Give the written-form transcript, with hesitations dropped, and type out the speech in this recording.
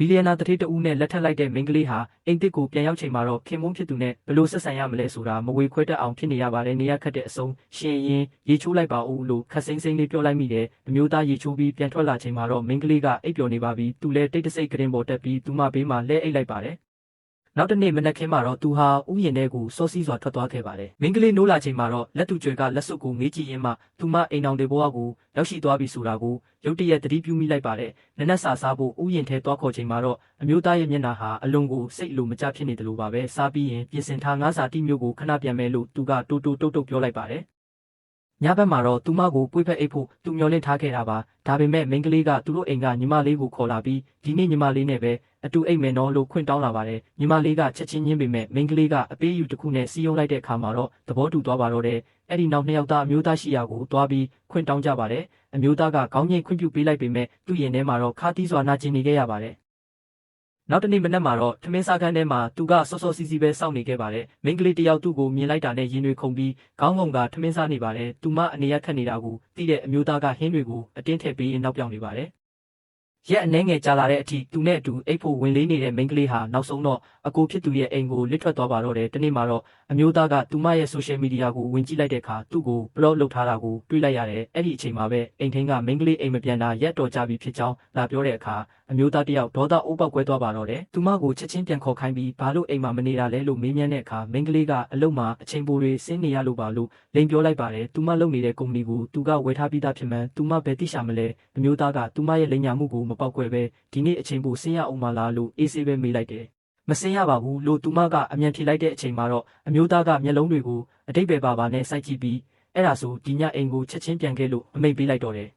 ဘီလီယံနာတထေးတဦးနဲ့လက်ထပ်လိုက်တဲ့မိန်းကလေးဟာအိမ်သစ်ကိုပြန်ရောက်ချိန်မှာတော့ခင်မုန်းဖြစ်သူနဲ့ဘယ်လိုဆက်ဆံရမလဲဆိုတာမဝေခွဲတတ်အောင်ဖြစ်နေရပါတယ်နေရခတ်တဲ့အဆုံးရှင်ရင်ရေချိုးလိုက်ပါဦးလို့ခက်စိမ့်စိမ့်လေးပြောလိုက်မိတယ်အမျိုးသားရေချိုးပြီးပြန်ထွက်လာချိန်မှာတော့မိန်းကလေးကအိပ်ပျော်နေပါပြီသူလည်းတိတ်တဆိတ်ကရင်ပေါ်တက်ပြီးသူမဘေးမှာလဲအိပ်လိုက်ပါတယ်နောက်တနေ့မနက်ခင်းမှာတော့သူဟာဥယျာဉ်ထဲကိုစောစီးစွာထွက်သွားခဲ့ပါတယ်။မိန်းကလေးနိုးလာချိန်မှာတော့လက်သူကျွဲကလက်စွပ်ကိုငေးကြည့်ရင်းမှသူမအိမ်အောင်တွေဘဝကိုရောက်ရှိသွားပြီဆိုတာကိုရုတ်တရက်သတိပြုမိလိုက်ပါတယ်။နနက်စာစားဖို့ဥယျာဉ်ထဲသွားခေါ်ချိန်မှာတော့အမျိုးသားရဲ့မျက်နှာဟာအလွန်ကိုစိတ်လိုမကျဖြစ်နေတယ်လို့ပါပဲ။စားပြီးရင်ပြင်ဆင်ထားငါးစာတိမျိုးကိုခဏပြန်မယ်လို့သူကတိုးတိုးတုတ်တုတ်ပြောလိုက်ပါတယ်။ညဘက်မှာတော့သူမကိုပွေးဖက်အိတ်ဖို့သူမျောလင့်ထားခဲ့တာပါဒါပေမဲ့မိန်းကလေးကသူတို့အိမ်ကညီမလေးကိုခေါ်လာပြီးဒီနေ့ညီမလေးနဲ့ပဲအတူအိတ်မယ်နော်လို့ခွင့်တောင်းလာပါတယ်ညီမလေးကချက်ချင်းချင်းပေမဲ့မိန်းကလေးကအပေးယူတစ်ခုနဲ့စီးရုံးလိုက်တဲ့အခါမှာတော့သဘောတူသွားပါတော့တယ်အဲ့ဒီနောက်နှစ်ယောက်သားအမျိုးသားရှိရာကိုသွားပြီးခွင့်တောင်းကြပါတယ်အမျိုးသားကခေါင်းငိတ်ခွင့်ပြုပေးလိုက်ပေမဲ့သူ့ရင်ထဲမှာတော့ခါတီးစွာနာကျင်နေခဲ့ရပါတယ်နောက်တနေ့မနက်မှာတော့ထမင်းစားခန်းထဲမှာသူကစောစောစီးစီးပဲစောင့်နေခဲ့ပါတယ်။မိန်းကလေးတယောက်သူ့ကိုမြင်လိုက်တာနဲ့ရင်တွေခုန်ပြီးခေါင်းငုံကထမင်းစားနေပါတယ်။သူမအနေရခတ်နေတာကိုသိတဲ့အမျိုးသားကဟင်းတွေကိုအတင်းထည့်ပြီးနောက်ပြောင်နေပါတယ်။ရက်အနှဲငယ်ကြာလာတဲ့အထိသူနဲ့အတူအိတ်ဖို့ဝင်လေးနေတဲ့မိန်းကလေးဟာနောက်ဆုံးတော့အကိုဖြစ်သူရဲ့အိမ်ကိုလစ်ထွက်သွားပါတော့တယ်။တနေ့မှာတော့အမျိုးသားကသူမရဲ့ social media ကိုဝင်ကြည့်လိုက်တဲ့အခါသူ့ကို block လုပ်ထားတာကိုတွေ့လိုက်ရတယ်။အဲ့ဒီအချိန်မှာပဲအိမ်ထင်းကမိန်းကလေးအိမ်မပြန်တာရက်တော်ကြာပြီဖြစ်ကြောင်းလာပြောတဲ့အခါအမျိုးသားတယောက်ဒေါသအိုးပေါက်ကွဲသွားပါတော့တယ်။သူမကိုချက်ချင်းပြန်ခေါ်ခိုင်းပြီးဘာလို့အိမ်မှာမနေတာလဲလို့မေးမြန်းတဲ့အခါမိန်းကလေးကအလုပ်မှာအချိန်ပိုတွေဆင်းနေရလို့ပါလို့လိန်ပြောလိုက်ပါတယ်။သူမလုပ်နေတဲ့ကုမ္ပဏီကိုသူကဝယ်ထားပြီးသားဖြစ်မှန်းသူမဘယ်သိရှာမလဲ။အမျိုးသားကသူမရဲ့လိန်ညာမှုကိုမပေါက်ကွဲပဲဒီနေ့အချိန်ပိုဆင်းရအောင်မလားလို့အေးဆေးပဲမေးလိုက်တယ်။မဆင်းရပါဘူးလို့သူမကအမြန်ဖြေလိုက်တဲ့အချိန်မှာတော့အမျိုးသားကမျက်လုံးတွေကိုအတိတ်ပဲပါနဲ့စိုက်ကြည့်ပြီးအဲ့ဒါဆိုဒီညအိမ်ကိုချက်ချင်းပြန်ခဲ့လို့အမိန့်ပေးလိုက်တော့တယ်